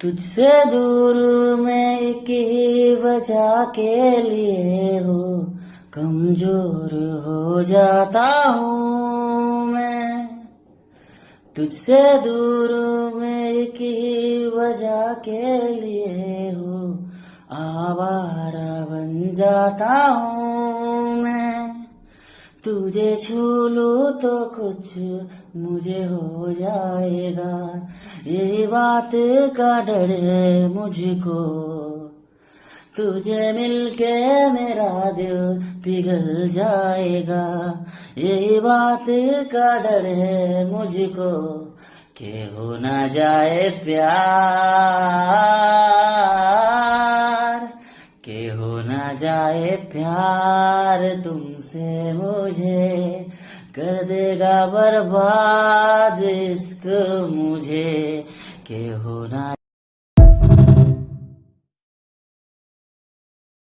तुझसे दूर मैं एक ही वजह के लिए हो कमजोर हो जाता हूँ मैं। तुझसे दूर मैं एक ही वजह के लिए हो आवारा बन जाता हूँ मैं। तुझे छू लूं तो कुछ मुझे हो जाएगा, यही बात का डर है मुझको। तुझे मिलके मेरा दिल पिघल जाएगा, यही बात का डर है मुझको कि हो ना जाए प्यार, कि हो ना जाए प्यार तुमसे मुझे, कर देगा बर्बाद इश्क मुझे, कि हो ना